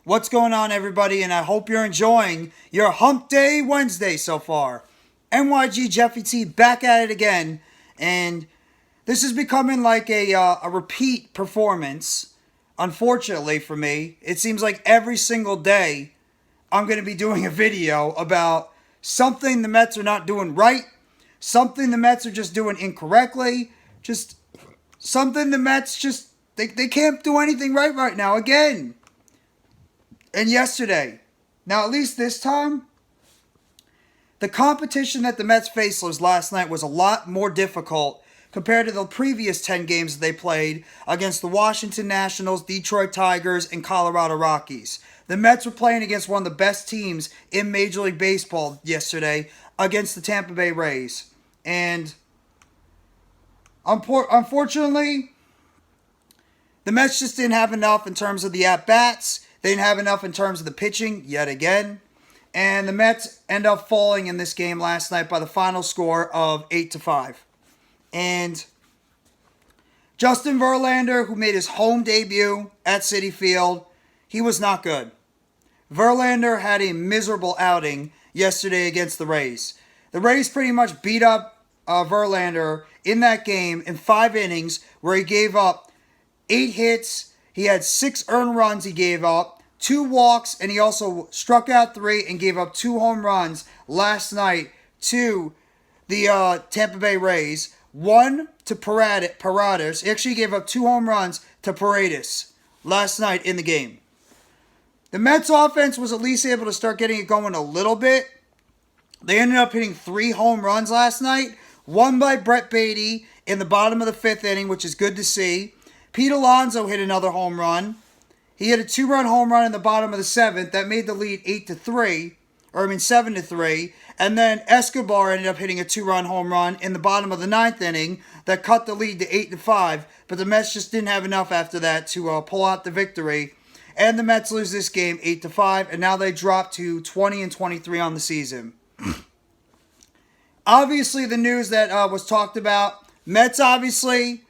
What's going on, everybody? And I hope you're enjoying your Hump Day Wednesday so far. NYG Jeffy T back at it again, and this is becoming like a repeat performance. Unfortunately for me, it seems like every single day I'm going to be doing a video about something the Mets are not doing right, something the Mets are just doing incorrectly, just something the Mets just, they can't do anything right now again. And yesterday, now at least this time, the competition that the Mets faced last night was a lot more difficult compared to the previous 10 games that they played against the Washington Nationals, Detroit Tigers, and Colorado Rockies. The Mets were playing against one of the best teams in Major League Baseball yesterday against the Tampa Bay Rays. And unfortunately, the Mets just didn't have enough in terms of the at-bats. They didn't have enough in terms of the pitching yet again. And the Mets end up falling in this game last night by the final score of 8-5. And Justin Verlander, who made his home debut at CitiField, he was not good. Verlander had a miserable outing yesterday against the Rays. The Rays pretty much beat up Verlander in that game in 5 innings where he gave up 8 hits. He had 6 earned runs he gave up, 2 walks, and he also struck out 3 and gave up 2 home runs last night to the Tampa Bay Rays. 1 to Paredes. He actually gave up 2 home runs to Paredes last night in the game. The Mets offense was at least able to start getting it going a little bit. They ended up hitting 3 home runs last night. 1 by Brett Baty in the bottom of the 5th inning, which is good to see. Pete Alonso hit another home run. He hit a 2-run home run in the bottom of the 7th. That made the lead 7-3. And then Escobar ended up hitting a 2-run home run in the bottom of the 9th inning that cut the lead to 8-5. But the Mets just didn't have enough after that to pull out the victory. And the Mets lose this game 8-5. And now they drop to 20-23 on the season. Obviously, the news that was talked about, Mets obviously...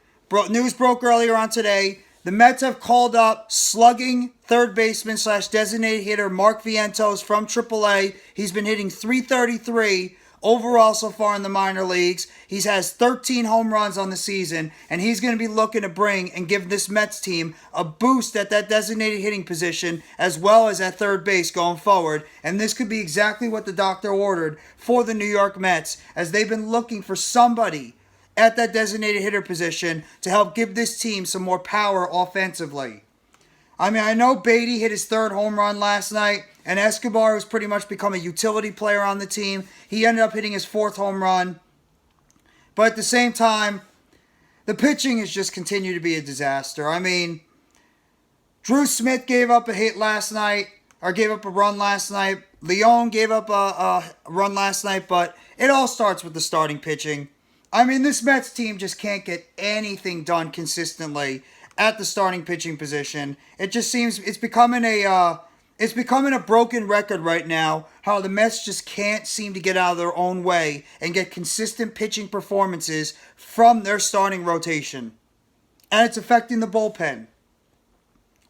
News broke earlier on today. The Mets have called up slugging third baseman / designated hitter Mark Vientos from AAA. He's been hitting .333 overall so far in the minor leagues. He has 13 home runs on the season, and he's going to be looking to bring and give this Mets team a boost at that designated hitting position as well as at third base going forward. And this could be exactly what the doctor ordered for the New York Mets, as they've been looking for somebody at that designated hitter position to help give this team some more power offensively. I mean, I know Baty hit his 3rd home run last night, and Escobar has pretty much become a utility player on the team. He ended up hitting his 4th home run. But at the same time, the pitching has just continued to be a disaster. I mean, Drew Smith gave up a hit last night, or gave up a run last night. Leon gave up a run last night, but it all starts with the starting pitching. I mean, this Mets team just can't get anything done consistently at the starting pitching position. It just seems it's becoming a broken record right now, how the Mets just can't seem to get out of their own way and get consistent pitching performances from their starting rotation. And it's affecting the bullpen.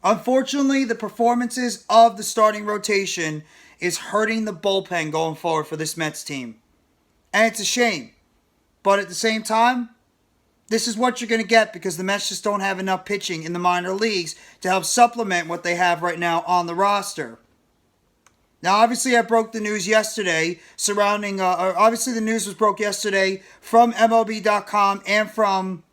Unfortunately, the performances of the starting rotation is hurting the bullpen going forward for this Mets team. And it's a shame. But at the same time, this is what you're going to get because the Mets just don't have enough pitching in the minor leagues to help supplement what they have right now on the roster. Now, obviously, I broke the news yesterday surrounding... obviously, the news was broke yesterday from MLB.com and from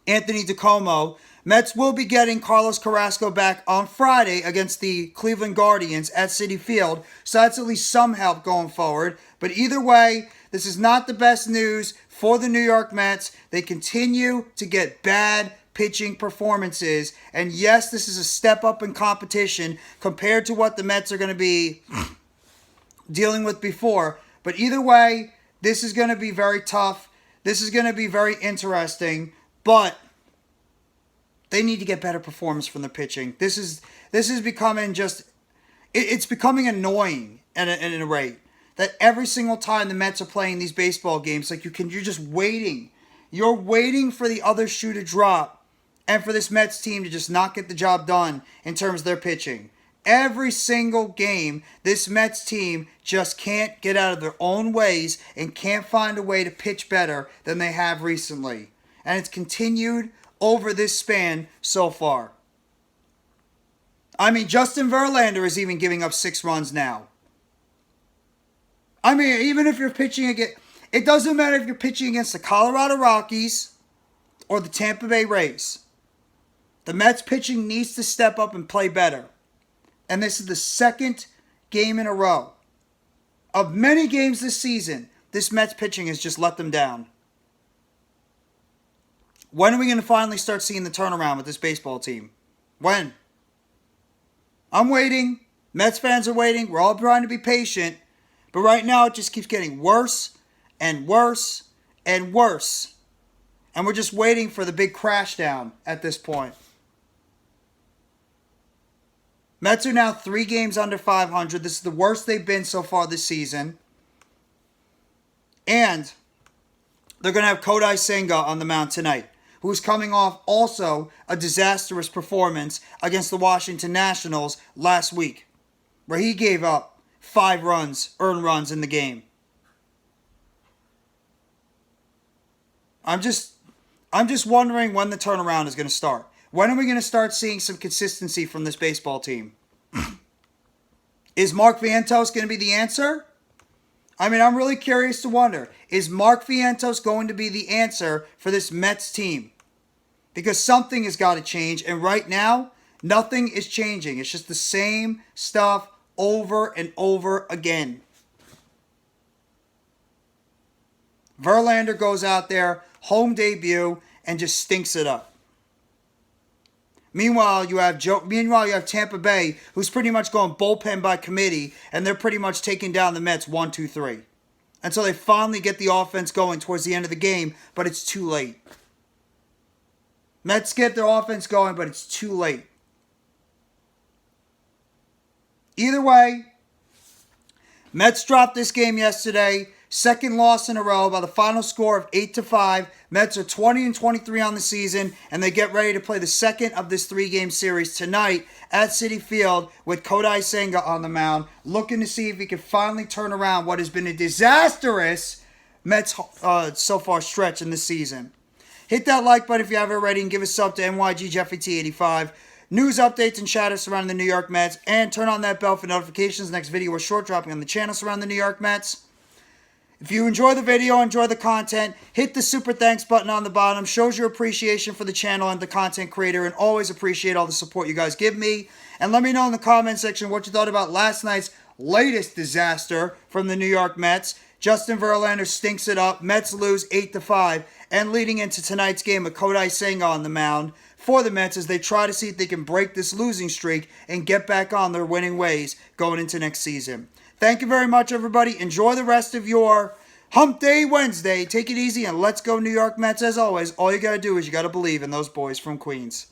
Anthony DiComo. Mets will be getting Carlos Carrasco back on Friday against the Cleveland Guardians at CitiField. So that's at least some help going forward. But either way, this is not the best news for the New York Mets. They continue to get bad pitching performances. And yes, this is a step up in competition compared to what the Mets are going to be dealing with before. But either way, this is going to be very tough. This is going to be very interesting. But they need to get better performance from the pitching. This is becoming just... It's becoming annoying at a rate. That every single time the Mets are playing these baseball games, like you're just waiting. You're waiting for the other shoe to drop and for this Mets team to just not get the job done in terms of their pitching. Every single game, this Mets team just can't get out of their own ways and can't find a way to pitch better than they have recently. And it's continued over this span so far. I mean, Justin Verlander is even giving up 6 runs now. I mean, even if you're pitching against... It doesn't matter if you're pitching against the Colorado Rockies or the Tampa Bay Rays. The Mets pitching needs to step up and play better. And this is the second game in a row. Of many games this season, this Mets pitching has just let them down. When are we going to finally start seeing the turnaround with this baseball team? When? I'm waiting. Mets fans are waiting. We're all trying to be patient. But right now, it just keeps getting worse and worse and worse. And we're just waiting for the big crash down at this point. Mets are now 3 games under 500. This is the worst they've been so far this season. And they're going to have Kodai Senga on the mound tonight, who's coming off also a disastrous performance against the Washington Nationals last week, where he gave up 5 earned runs in the game. I'm just wondering when the turnaround is going to start. When are we going to start seeing some consistency from this baseball team? Is Mark Vientos going to be the answer? I mean, I'm really curious to wonder. Is Mark Vientos going to be the answer for this Mets team? Because something has got to change. And right now, nothing is changing. It's just the same stuff over and over again. Verlander goes out there, home debut, and just stinks it up. Meanwhile, you have Tampa Bay, who's pretty much going bullpen by committee, and they're pretty much taking down the Mets 1-2-3. Until they finally get the offense going towards the end of the game, but it's too late. Mets get their offense going, but it's too late. Either way, Mets dropped this game yesterday. Second loss in a row by the final score of 8-5. Mets are 20-23 on the season, and they get ready to play the second of this 3-game series tonight at CitiField with Kodai Senga on the mound, looking to see if he can finally turn around what has been a disastrous Mets so far stretch in this season. Hit that like button if you haven't already, and give a sub to NYGJeffyT85. News updates and chatter surrounding the New York Mets, and turn on that bell for notifications. Next video we're short dropping on the channel surrounding the New York Mets. If you enjoy the video, enjoy the content, hit the super thanks button on the bottom. Shows your appreciation for the channel and the content creator, and always appreciate all the support you guys give me. And let me know in the comment section what you thought about last night's latest disaster from the New York Mets. Justin Verlander stinks it up. Mets lose 8-5. And leading into tonight's game with Kodai Senga on the mound for the Mets as they try to see if they can break this losing streak and get back on their winning ways going into next season. Thank you very much, everybody. Enjoy the rest of your Hump Day Wednesday. Take it easy, and let's go New York Mets. As always, all you got to do is you got to believe in those boys from Queens.